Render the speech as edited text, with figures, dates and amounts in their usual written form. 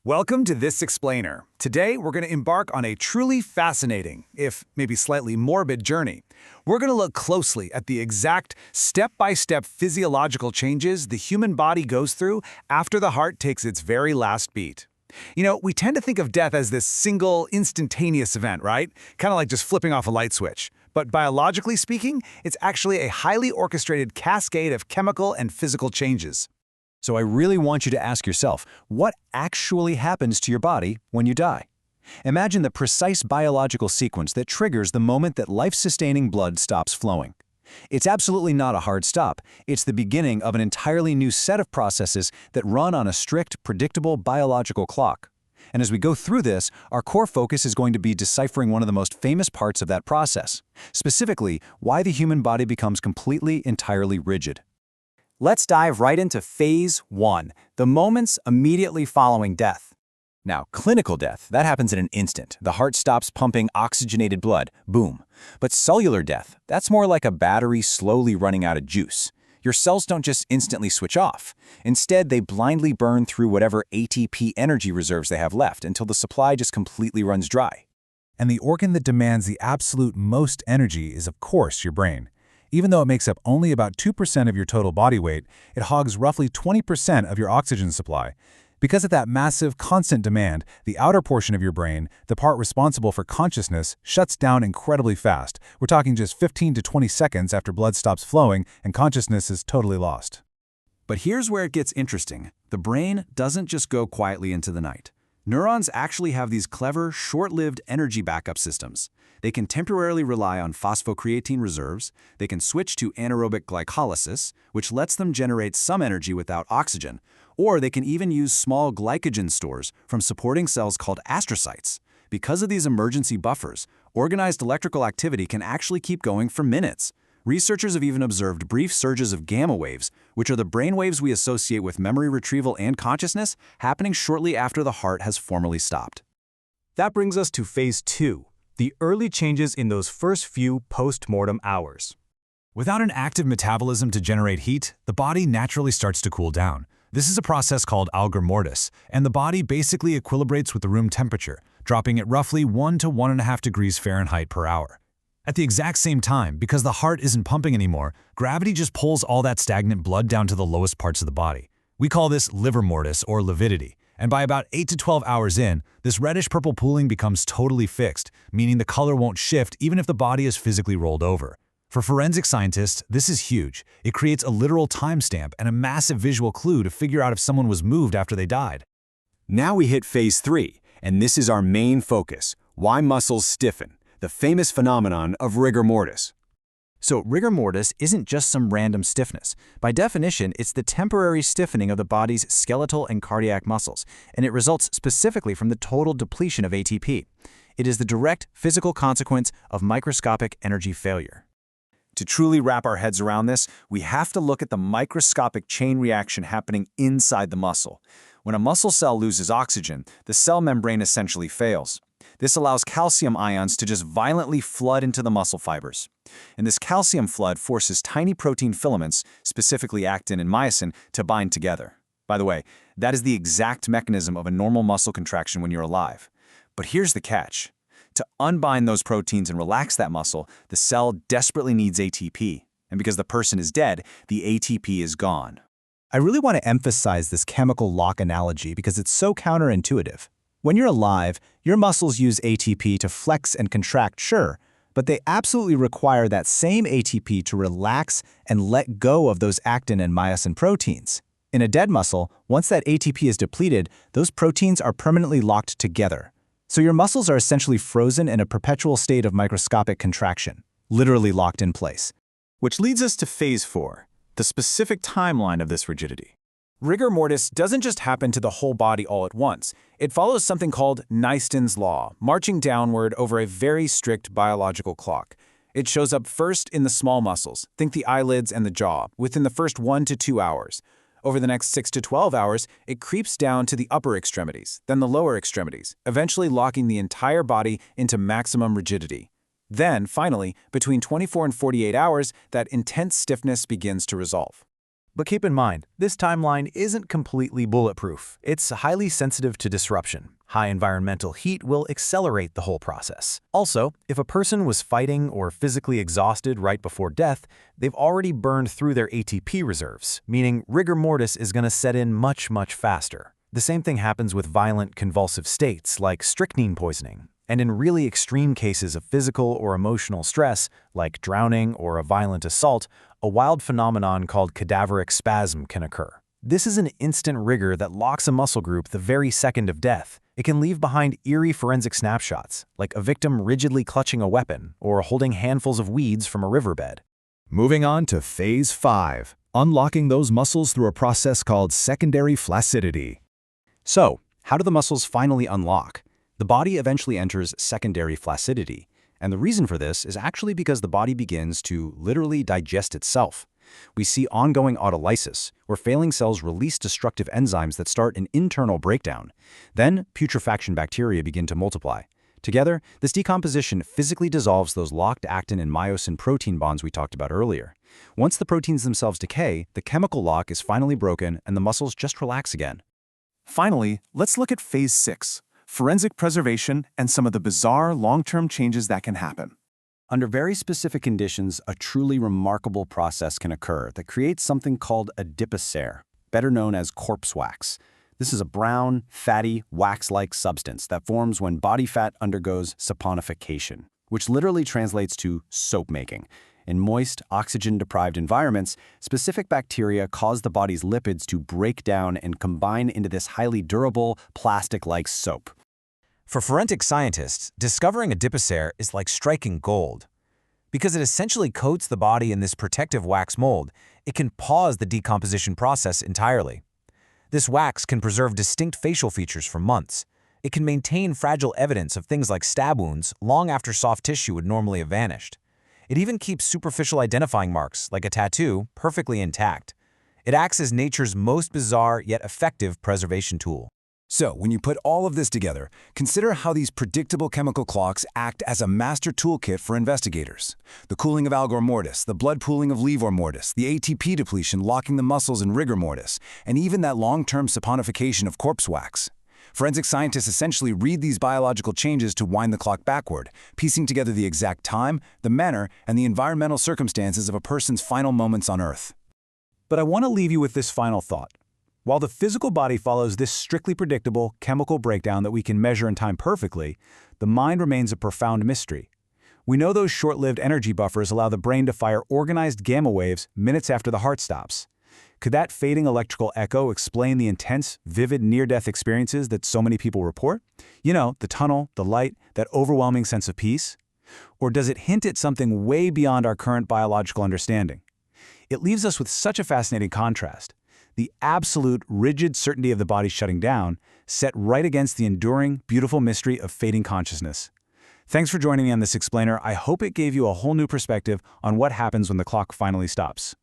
Welcome to This Explainer. Today, we're going to embark on a truly fascinating, if maybe slightly morbid journey. We're going to look closely at the exact step-by-step physiological changes the human body goes through after the heart takes its very last beat. We tend to think of death as this single, instantaneous event, right? Kind of like just flipping off a light switch. But biologically speaking, it's actually a highly orchestrated cascade of chemical and physical changes. So I really want you to ask yourself, what actually happens to your body when you die? Imagine the precise biological sequence that triggers the moment that life-sustaining blood stops flowing. It's absolutely not a hard stop. It's the beginning of an entirely new set of processes that run on a strict, predictable biological clock. And as we go through this, our core focus is going to be deciphering one of the most famous parts of that process, specifically why the human body becomes completely, entirely rigid. Let's dive right into Phase 1, the moments immediately following death. Now, clinical death, that happens in an instant. The heart stops pumping oxygenated blood, boom. But cellular death, that's more like a battery slowly running out of juice. Your cells don't just instantly switch off. Instead, they blindly burn through whatever ATP energy reserves they have left until the supply just completely runs dry. And the organ that demands the absolute most energy is, of course, your brain. Even though it makes up only about 2% of your total body weight, it hogs roughly 20% of your oxygen supply. Because of that massive, constant demand, the outer portion of your brain, the part responsible for consciousness, shuts down incredibly fast. We're talking just 15 to 20 seconds after blood stops flowing and consciousness is totally lost. But here's where it gets interesting. The brain doesn't just go quietly into the night. Neurons actually have these clever, short-lived energy backup systems. They can temporarily rely on phosphocreatine reserves, they can switch to anaerobic glycolysis, which lets them generate some energy without oxygen, or they can even use small glycogen stores from supporting cells called astrocytes. Because of these emergency buffers, organized electrical activity can actually keep going for minutes. Researchers have even observed brief surges of gamma waves, which are the brain waves we associate with memory retrieval and consciousness, happening shortly after the heart has formally stopped. That brings us to Phase 2, the early changes in those first few post-mortem hours. Without an active metabolism to generate heat, the body naturally starts to cool down. This is a process called rigor mortis, and the body basically equilibrates with the room temperature, dropping at roughly 1 to 1.5 degrees Fahrenheit per hour. At the exact same time, because the heart isn't pumping anymore, gravity just pulls all that stagnant blood down to the lowest parts of the body. We call this liver mortis or lividity. And by about 8 to 12 hours in, this reddish-purple pooling becomes totally fixed, meaning the color won't shift even if the body is physically rolled over. For forensic scientists, this is huge. It creates a literal timestamp and a massive visual clue to figure out if someone was moved after they died. Now we hit Phase 3, and this is our main focus: why muscles stiffen, the famous phenomenon of rigor mortis. So rigor mortis isn't just some random stiffness. By definition, it's the temporary stiffening of the body's skeletal and cardiac muscles, and it results specifically from the total depletion of ATP. It is the direct physical consequence of microscopic energy failure. To truly wrap our heads around this, we have to look at the microscopic chain reaction happening inside the muscle. When a muscle cell loses oxygen, the cell membrane essentially fails. This allows calcium ions to just violently flood into the muscle fibers. And this calcium flood forces tiny protein filaments, specifically actin and myosin, to bind together. By the way, that is the exact mechanism of a normal muscle contraction when you're alive. But here's the catch. To unbind those proteins and relax that muscle, the cell desperately needs ATP. And because the person is dead, the ATP is gone. I really want to emphasize this chemical lock analogy because it's so counterintuitive. When you're alive, your muscles use ATP to flex and contract, sure, but they absolutely require that same ATP to relax and let go of those actin and myosin proteins. In a dead muscle, once that ATP is depleted, those proteins are permanently locked together. So your muscles are essentially frozen in a perpetual state of microscopic contraction, literally locked in place. Which leads us to Phase 4, the specific timeline of this rigidity. Rigor mortis doesn't just happen to the whole body all at once. It follows something called Nystein's law, marching downward over a very strict biological clock. It shows up first in the small muscles, think the eyelids and the jaw, within the first 1 to 2 hours. Over the next 6 to 12 hours, it creeps down to the upper extremities, then the lower extremities, eventually locking the entire body into maximum rigidity. Then, finally, between 24 and 48 hours, that intense stiffness begins to resolve. But keep in mind, this timeline isn't completely bulletproof. It's highly sensitive to disruption. High environmental heat will accelerate the whole process. Also, if a person was fighting or physically exhausted right before death, they've already burned through their ATP reserves, meaning rigor mortis is going to set in much faster. The same thing happens with violent convulsive states like strychnine poisoning. And in really extreme cases of physical or emotional stress, like drowning or a violent assault, a wild phenomenon called cadaveric spasm can occur. This is an instant rigor that locks a muscle group the very second of death. It can leave behind eerie forensic snapshots, like a victim rigidly clutching a weapon or holding handfuls of weeds from a riverbed. Moving on to Phase 5, unlocking those muscles through a process called secondary flaccidity. So, how do the muscles finally unlock? The body eventually enters secondary flaccidity, and the reason for this is actually because the body begins to literally digest itself. We see ongoing autolysis, where failing cells release destructive enzymes that start an internal breakdown. Then, putrefaction bacteria begin to multiply. Together, this decomposition physically dissolves those locked actin and myosin protein bonds we talked about earlier. Once the proteins themselves decay, the chemical lock is finally broken and the muscles just relax again. Finally, let's look at Phase 6, forensic preservation and some of the bizarre long-term changes that can happen. Under very specific conditions, a truly remarkable process can occur that creates something called adipocere, better known as corpse wax. This is a brown, fatty, wax-like substance that forms when body fat undergoes saponification, which literally translates to soap making. In moist, oxygen-deprived environments, specific bacteria cause the body's lipids to break down and combine into this highly durable, plastic-like soap. For forensic scientists, discovering adipocere is like striking gold. Because it essentially coats the body in this protective wax mold, it can pause the decomposition process entirely. This wax can preserve distinct facial features for months. It can maintain fragile evidence of things like stab wounds long after soft tissue would normally have vanished. It even keeps superficial identifying marks, like a tattoo, perfectly intact. It acts as nature's most bizarre yet effective preservation tool. So, when you put all of this together, consider how these predictable chemical clocks act as a master toolkit for investigators. The cooling of algor mortis, the blood pooling of livor mortis, the ATP depletion locking the muscles in rigor mortis, and even that long-term saponification of corpse wax. Forensic scientists essentially read these biological changes to wind the clock backward, piecing together the exact time, the manner, and the environmental circumstances of a person's final moments on Earth. But I want to leave you with this final thought. While the physical body follows this strictly predictable chemical breakdown that we can measure in time perfectly, the mind remains a profound mystery. We know those short-lived energy buffers allow the brain to fire organized gamma waves minutes after the heart stops. Could that fading electrical echo explain the intense, vivid near-death experiences that so many people report? You know, the tunnel, the light, that overwhelming sense of peace? Or does it hint at something way beyond our current biological understanding? It leaves us with such a fascinating contrast. The absolute, rigid certainty of the body shutting down, set right against the enduring, beautiful mystery of fading consciousness. Thanks for joining me on this explainer. I hope it gave you a whole new perspective on what happens when the clock finally stops.